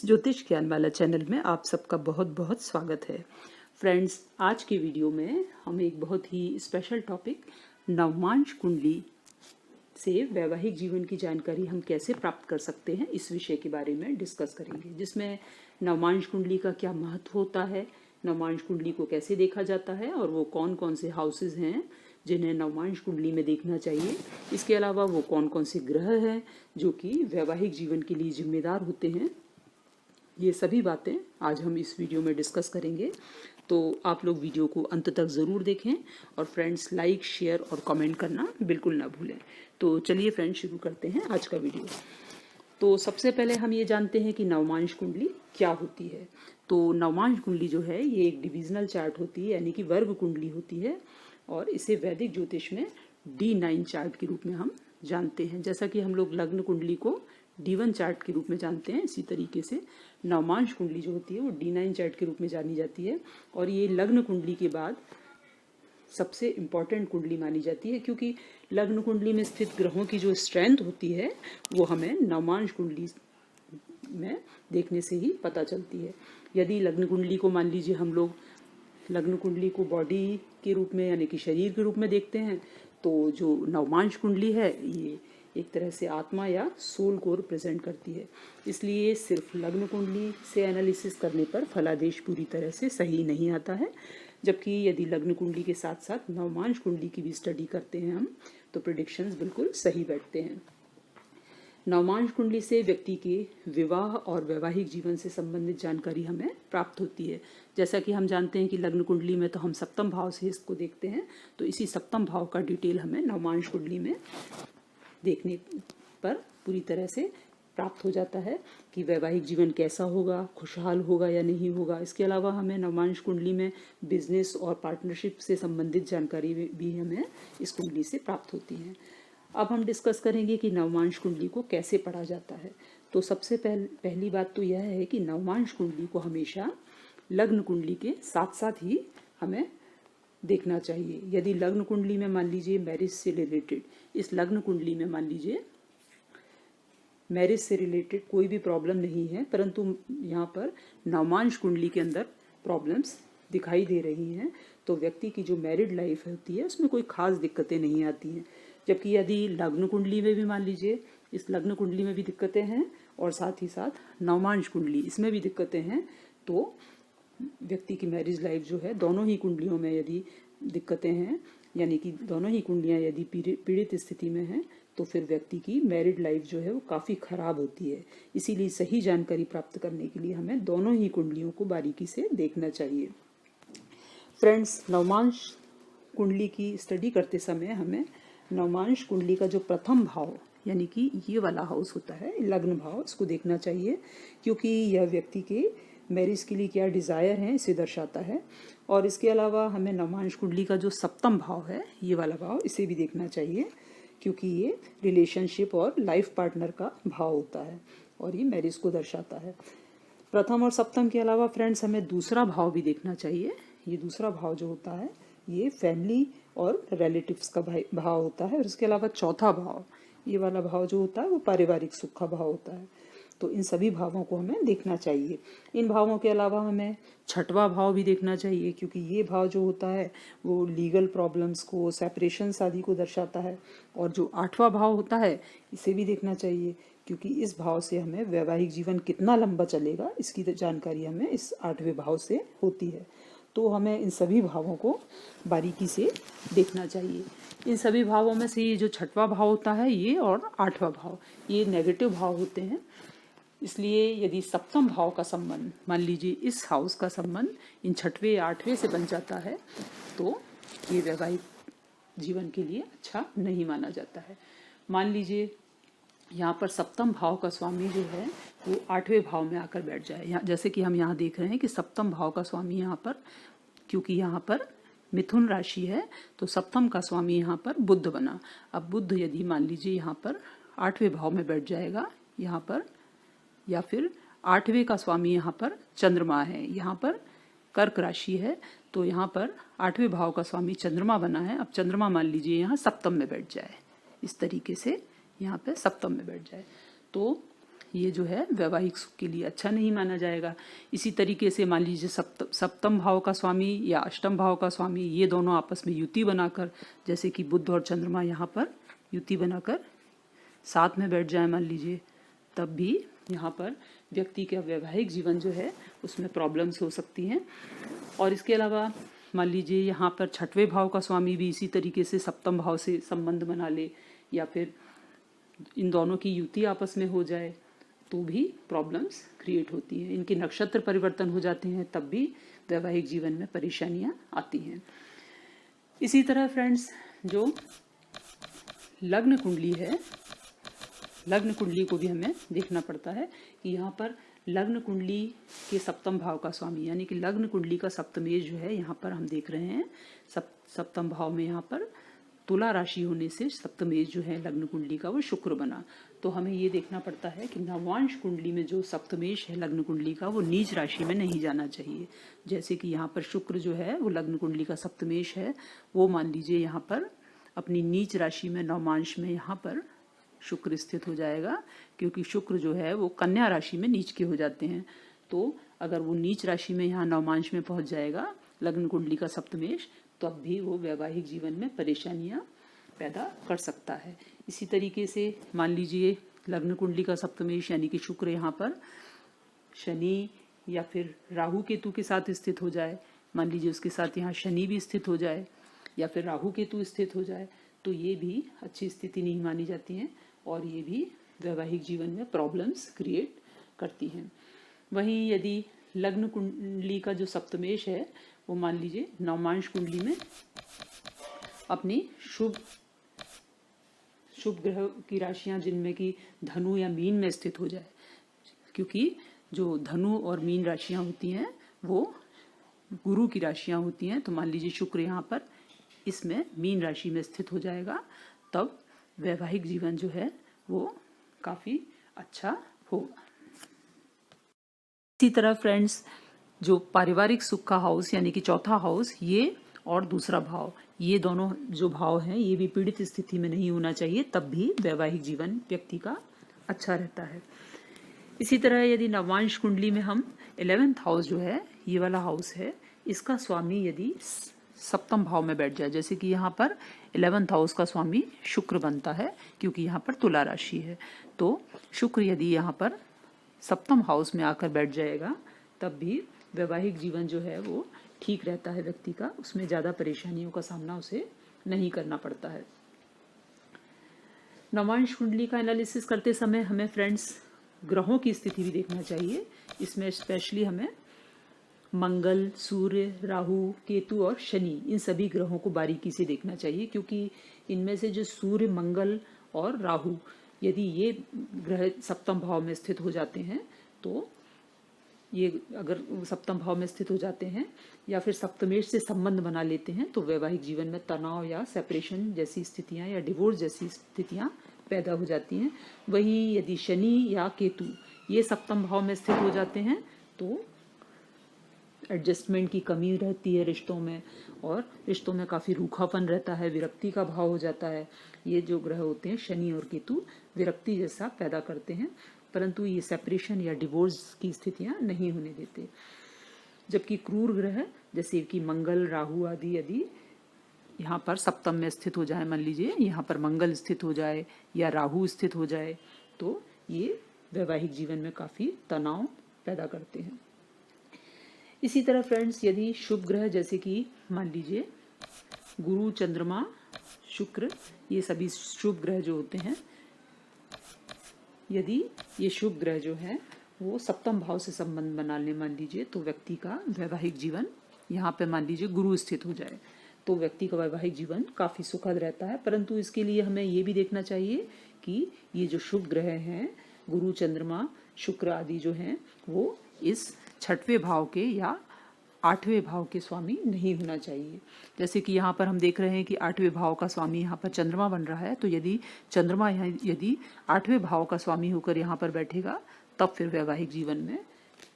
ज्योतिष ज्ञान वाला चैनल में आप सबका बहुत बहुत स्वागत है। फ्रेंड्स, आज की वीडियो में हम एक बहुत ही स्पेशल टॉपिक नवमांश कुंडली से वैवाहिक जीवन की जानकारी हम कैसे प्राप्त कर सकते हैं, इस विषय के बारे में डिस्कस करेंगे, जिसमें नवमांश कुंडली का क्या महत्व होता है, नवमांश कुंडली को कैसे देखा जाता है और वो कौन कौन से हाउसेज हैं जिन्हें नवमांश कुंडली में देखना चाहिए। इसके अलावा वो कौन कौन से ग्रह हैं जो कि वैवाहिक जीवन के लिए जिम्मेदार होते हैं। ये सभी बातें आज हम इस वीडियो में डिस्कस करेंगे, तो आप लोग वीडियो को अंत तक ज़रूर देखें और फ्रेंड्स लाइक, शेयर और कमेंट करना बिल्कुल ना भूलें। तो चलिए फ्रेंड्स, शुरू करते हैं आज का वीडियो। तो सबसे पहले हम ये जानते हैं कि नवमांश कुंडली क्या होती है। तो नवमांश कुंडली जो है ये एक डिविजनल चार्ट होती है, यानी कि वर्ग कुंडली होती है, और इसे वैदिक ज्योतिष में D9 चार्ट के रूप में हम जानते हैं। जैसा कि हम लोग लग्न कुंडली को D1 चार्ट के रूप में जानते हैं, इसी तरीके से नवमांश कुंडली जो होती है वो D9 चार्ट के रूप में जानी जाती है। और ये लग्न कुंडली के बाद सबसे इम्पॉर्टेंट कुंडली मानी जाती है, क्योंकि लग्न कुंडली में स्थित ग्रहों की जो स्ट्रेंथ होती है वो हमें नवमांश कुंडली में देखने से ही पता चलती है। यदि लग्न कुंडली को मान लीजिए हम लोग लग्न कुंडली को बॉडी के रूप में यानी कि शरीर के रूप में देखते हैं, तो जो नवमांश कुंडली है ये एक तरह से आत्मा या सोल को रिप्रेजेंट करती है। इसलिए सिर्फ लग्न कुंडली से एनालिसिस करने पर फलादेश पूरी तरह से सही नहीं आता है, जबकि यदि लग्न कुंडली के साथ साथ नवमांश कुंडली की भी स्टडी करते हैं हम, तो प्रेडिक्शंस बिल्कुल सही बैठते हैं। नवमांश कुंडली से व्यक्ति के विवाह और वैवाहिक जीवन से संबंधित जानकारी हमें प्राप्त होती है। जैसा कि हम जानते हैं कि लग्न कुंडली में तो हम सप्तम भाव से इसको देखते हैं, तो इसी सप्तम भाव का डिटेल हमें नवमांश कुंडली में देखने पर पूरी तरह से प्राप्त हो जाता है कि वैवाहिक जीवन कैसा होगा, खुशहाल होगा या नहीं होगा। इसके अलावा हमें नवमांश कुंडली में बिजनेस और पार्टनरशिप से संबंधित जानकारी भी हमें इस कुंडली से प्राप्त होती है। अब हम डिस्कस करेंगे कि नवमांश कुंडली को कैसे पढ़ा जाता है। तो सबसे पहली बात तो यह है कि नवमांश कुंडली को हमेशा लग्न कुंडली के साथ साथ ही हमें देखना चाहिए। यदि लग्न कुंडली में मान लीजिए मैरिज से रिलेटेड, इस लग्न कुंडली में मान लीजिए मैरिज से रिलेटेड कोई भी प्रॉब्लम नहीं है, परंतु यहाँ पर नवमांश कुंडली के अंदर प्रॉब्लम्स दिखाई दे रही हैं, तो व्यक्ति की जो मैरिड लाइफ होती है उसमें कोई खास दिक्कतें नहीं आती हैं। जबकि यदि लग्न कुंडली में भी मान लीजिए इस लग्न कुंडली में भी दिक्कतें हैं और साथ ही साथ नवमांश कुंडली इसमें भी दिक्कतें हैं, तो व्यक्ति की मैरिज लाइफ जो है दोनों ही कुंडलियों में यदि दिक्कतें हैं, यानी कि दोनों ही कुंडलियां यदि पीड़ित स्थिति में हैं, तो फिर व्यक्ति की मैरिड लाइफ जो है वो काफ़ी ख़राब होती है। इसीलिए सही जानकारी प्राप्त करने के लिए हमें दोनों ही कुंडलियों को बारीकी से देखना चाहिए। फ्रेंड्स, नवमांश कुंडली की स्टडी करते समय हमें नवमांश कुंडली का जो प्रथम भाव यानी कि ये वाला हाउस होता है लग्न भाव, इसको देखना चाहिए, क्योंकि यह व्यक्ति के मैरिज के लिए क्या डिज़ायर है इसे दर्शाता है। और इसके अलावा हमें नवमांश कुंडली का जो सप्तम भाव है ये वाला भाव, इसे भी देखना चाहिए, क्योंकि ये रिलेशनशिप और लाइफ पार्टनर का भाव होता है और ये मैरिज को दर्शाता है। प्रथम और सप्तम के अलावा फ्रेंड्स हमें दूसरा भाव भी देखना चाहिए। ये दूसरा भाव जो होता है ये फैमिली और रिलेटिव्स का भाव होता है। और इसके अलावा चौथा भाव, ये वाला भाव जो होता है वो पारिवारिक सुख का भाव होता है। तो इन सभी भावों को हमें देखना चाहिए। इन भावों के अलावा हमें छठवां भाव भी देखना चाहिए, क्योंकि ये भाव जो होता है वो लीगल प्रॉब्लम्स को, सेपरेशंस आदि को दर्शाता है। और जो आठवां भाव होता है इसे भी देखना चाहिए, क्योंकि इस भाव से हमें वैवाहिक जीवन कितना लंबा चलेगा इसकी जानकारी हमें इस आठवें भाव से होती है। तो हमें इन सभी भावों को बारीकी से देखना चाहिए। इन सभी भावों में से ये जो छठवां भाव होता है ये और आठवां भाव ये नेगेटिव भाव होते हैं। इसलिए यदि सप्तम भाव का संबंध, मान लीजिए इस हाउस का संबंध इन छठवें या आठवें से बन जाता है, तो ये वैवाहिक जीवन के लिए अच्छा नहीं माना जाता है। मान लीजिए यहाँ पर सप्तम भाव का स्वामी जो है वो आठवें भाव में आकर बैठ जाए। यहाँ जैसे कि हम यहाँ देख रहे हैं कि सप्तम भाव का स्वामी यहाँ पर, क्योंकि यहाँ पर मिथुन राशि है, तो सप्तम का स्वामी यहाँ पर बुध बना। अब बुध यदि मान लीजिए यहाँ पर आठवें भाव में बैठ जाएगा यहाँ पर, या फिर आठवें का स्वामी यहाँ पर चंद्रमा है, यहाँ पर कर्क राशि है, तो यहाँ पर आठवें भाव का स्वामी चंद्रमा बना है। अब चंद्रमा मान लीजिए यहाँ सप्तम में बैठ जाए, इस तरीके से यहाँ पे सप्तम में बैठ जाए, तो ये जो है वैवाहिक सुख के लिए अच्छा नहीं माना जाएगा। इसी तरीके से मान लीजिए सप्तम भाव का स्वामी या अष्टम भाव का स्वामी ये दोनों आपस में युति बनाकर, जैसे कि बुध और चंद्रमा यहाँ पर युति बनाकर साथ में बैठ जाए मान लीजिए, तब भी यहाँ पर व्यक्ति का वैवाहिक जीवन जो है उसमें प्रॉब्लम्स हो सकती हैं। और इसके अलावा मान लीजिए यहाँ पर छठवें भाव का स्वामी भी इसी तरीके से सप्तम भाव से संबंध बना ले, या फिर इन दोनों की युति आपस में हो जाए, तो भी प्रॉब्लम्स क्रिएट होती हैं। इनके नक्षत्र परिवर्तन हो जाते हैं, तब भी वैवाहिक जीवन में परेशानियां आती हैं। इसी तरह फ्रेंड्स, जो लग्न कुंडली है, लग्न कुंडली को भी हमें देखना पड़ता है कि यहाँ पर लग्न कुंडली के सप्तम भाव का स्वामी, यानी कि लग्न कुंडली का सप्तमेश जो है यहाँ पर हम देख रहे हैं सप्तम भाव में यहाँ पर तुला राशि होने से सप्तमेश जो है लग्न कुंडली का वो शुक्र बना। तो हमें ये देखना पड़ता है कि नवांश कुंडली में जो सप्तमेश है लग्न कुंडली का वो नीच राशि में नहीं जाना चाहिए। जैसे कि यहाँ पर शुक्र जो है वो लग्न कुंडली का सप्तमेश है, वो मान लीजिए यहाँ पर अपनी नीच राशि में नवांश में यहाँ पर शुक्र स्थित हो जाएगा, क्योंकि शुक्र जो है वो कन्या राशि में नीच के हो जाते हैं। तो अगर वो नीच राशि में यहाँ नवमांश में पहुंच जाएगा लग्न कुंडली का सप्तमेश, तब भी वो वैवाहिक जीवन में परेशानियां पैदा कर सकता है। इसी तरीके से मान लीजिए लग्न कुंडली का सप्तमेश यानी कि शुक्र यहाँ पर शनि या फिर राहु केतु के साथ स्थित हो जाए, मान लीजिए उसके साथ यहाँ शनि भी स्थित हो जाए या फिर राहु केतु स्थित हो जाए, तो ये भी अच्छी स्थिति नहीं मानी जाती है और ये भी वैवाहिक जीवन में प्रॉब्लम्स क्रिएट करती हैं। वहीं यदि लग्न कुंडली का जो सप्तमेश है वो मान लीजिए नवमांश कुंडली में अपनी शुभ ग्रह की राशियां जिनमें कि धनु या मीन में स्थित हो जाए, क्योंकि जो धनु और मीन राशियां होती हैं वो गुरु की राशियां होती हैं। तो मान लीजिए शुक्र यहाँ पर इसमें मीन राशि में स्थित हो जाएगा, तब वैवाहिक जीवन जो है वो काफी अच्छा होगा। इसी तरह फ्रेंड्स, जो पारिवारिक सुख का हाउस यानी कि चौथा हाउस, ये और दूसरा भाव, ये दोनों जो भाव हैं ये भी पीड़ित स्थिति में नहीं होना चाहिए, तब भी वैवाहिक जीवन व्यक्ति का अच्छा रहता है। इसी तरह यदि नवांश कुंडली में हम 11th हाउस जो है, ये वाला हाउस है, इसका स्वामी यदि सप्तम भाव में बैठ जाए, जैसे कि यहाँ पर 11th हाउस का स्वामी शुक्र बनता है क्योंकि यहाँ पर तुला राशि है, तो शुक्र यदि यहाँ पर सप्तम हाउस में आकर बैठ जाएगा, तब भी वैवाहिक जीवन जो है वो ठीक रहता है व्यक्ति का, उसमें ज़्यादा परेशानियों का सामना उसे नहीं करना पड़ता है। नवांश कुंडली का एनालिसिस करते समय हमें फ्रेंड्स ग्रहों की स्थिति भी देखना चाहिए। इसमें स्पेशली हमें मंगल, सूर्य, राहु, केतु और शनि, इन सभी ग्रहों को बारीकी से देखना चाहिए, क्योंकि इनमें से जो सूर्य, मंगल और राहु, यदि ये ग्रह सप्तम भाव में स्थित हो जाते हैं, तो ये अगर सप्तम भाव में स्थित हो जाते हैं या फिर सप्तमेश से संबंध बना लेते हैं, तो वैवाहिक जीवन में तनाव या सेपरेशन जैसी स्थितियां या डिवोर्स जैसी स्थितियां पैदा हो जाती हैं। वहीं यदि शनि या केतु ये सप्तम भाव में स्थित हो जाते हैं, तो एडजस्टमेंट की कमी रहती है रिश्तों में, और रिश्तों में काफ़ी रूखापन रहता है, विरक्ति का भाव हो जाता है। ये जो ग्रह होते हैं शनि और केतु विरक्ति जैसा पैदा करते हैं, परंतु ये सेपरेशन या डिवोर्स की स्थितियां नहीं होने देते। जबकि क्रूर ग्रह जैसे कि मंगल, राहु आदि यदि यहाँ पर सप्तम में स्थित हो जाए, मान लीजिए यहाँ पर मंगल स्थित हो जाए या राहु स्थित हो जाए, तो ये वैवाहिक जीवन में काफ़ी तनाव पैदा करते हैं। इसी तरह फ्रेंड्स, यदि शुभ ग्रह जैसे कि मान लीजिए गुरु, चंद्रमा, शुक्र, ये सभी शुभ ग्रह जो होते हैं, यदि ये शुभ ग्रह जो है वो सप्तम भाव से संबंध बना ले मान लीजिए, तो व्यक्ति का वैवाहिक जीवन, यहाँ पे मान लीजिए गुरु स्थित हो जाए, तो व्यक्ति का वैवाहिक जीवन काफ़ी सुखद रहता है। परंतु इसके लिए हमें ये भी देखना चाहिए कि ये जो शुभ ग्रह हैं, गुरु, चंद्रमा, शुक्र आदि जो हैं, वो इस छठवें भाव के या 8वें भाव के स्वामी नहीं होना चाहिए। जैसे कि यहाँ पर हम देख रहे हैं कि 8वें भाव का स्वामी यहाँ पर चंद्रमा बन रहा है, तो यदि चंद्रमा यदि 8वें भाव का स्वामी होकर यहाँ पर बैठेगा, तब फिर वैवाहिक जीवन में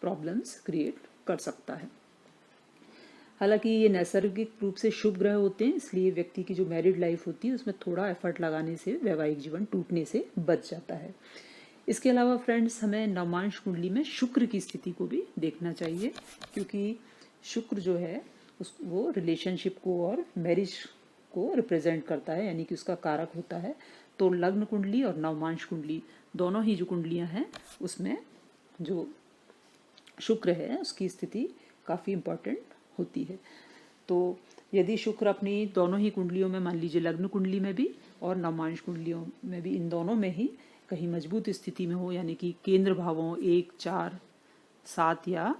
प्रॉब्लम्स क्रिएट कर सकता है। हालांकि ये नैसर्गिक रूप से शुभ ग्रह होते हैं, इसलिए व्यक्ति की जो मैरिड लाइफ होती है उसमें थोड़ा एफर्ट लगाने से वैवाहिक जीवन टूटने से बच जाता है। इसके अलावा फ्रेंड्स हमें नवमांश कुंडली में शुक्र की स्थिति को भी देखना चाहिए, क्योंकि शुक्र जो है वो रिलेशनशिप को और मैरिज को रिप्रेजेंट करता है, यानी कि उसका कारक होता है। तो लग्न कुंडली और नवमांश कुंडली दोनों ही जो कुंडलियां हैं उसमें जो शुक्र है उसकी स्थिति काफ़ी इम्पोर्टेंट होती है। तो यदि शुक्र अपनी दोनों ही कुंडलियों में, मान लीजिए लग्न कुंडली में भी और नवमांश कुंडलियों में भी, इन दोनों में ही कहीं मजबूत स्थिति में हो, यानी कि केंद्र भावों 1, 4, 7 या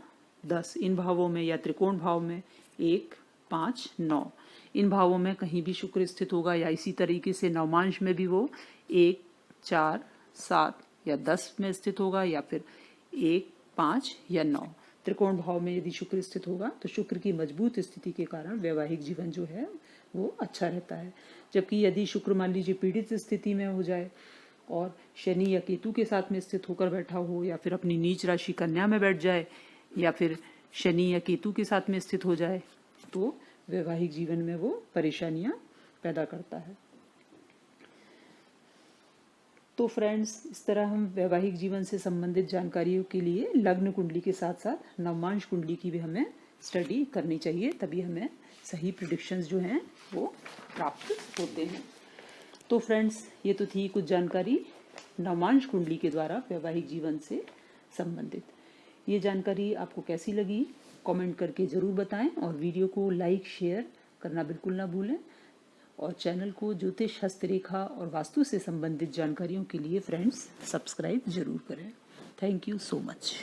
10 इन भावों में, या त्रिकोण भाव में 1, 5, 9 इन भावों में कहीं भी शुक्र स्थित होगा, या इसी तरीके से नवमांश में भी वो 1, 4, 7 या 10 में स्थित होगा, या फिर 1, 5 या 9 त्रिकोण भाव में यदि शुक्र स्थित होगा, तो शुक्र की मजबूत स्थिति के कारण वैवाहिक जीवन जो है वो अच्छा रहता है। जबकि यदि शुक्र मान लीजिए पीड़ित स्थिति में हो जाए और शनि या केतु के साथ में स्थित होकर बैठा हो, या फिर अपनी नीच राशि कन्या में बैठ जाए, या फिर शनि या केतु के साथ में स्थित हो जाए, तो वैवाहिक जीवन में वो परेशानियां पैदा करता है। तो फ्रेंड्स, इस तरह हम वैवाहिक जीवन से संबंधित जानकारियों के लिए लग्न कुंडली के साथ साथ नवमांश कुंडली की भी हमें स्टडी करनी चाहिए, तभी हमें सही प्रेडिक्शंस जो हैं वो प्राप्त होते हैं। तो फ्रेंड्स, ये तो थी कुछ जानकारी नवमांश कुंडली के द्वारा वैवाहिक जीवन से संबंधित। ये जानकारी आपको कैसी लगी कमेंट करके ज़रूर बताएं, और वीडियो को लाइक शेयर करना बिल्कुल ना भूलें, और चैनल को ज्योतिष, हस्तरेखा और वास्तु से संबंधित जानकारियों के लिए फ्रेंड्स सब्सक्राइब जरूर करें। Thank you so much.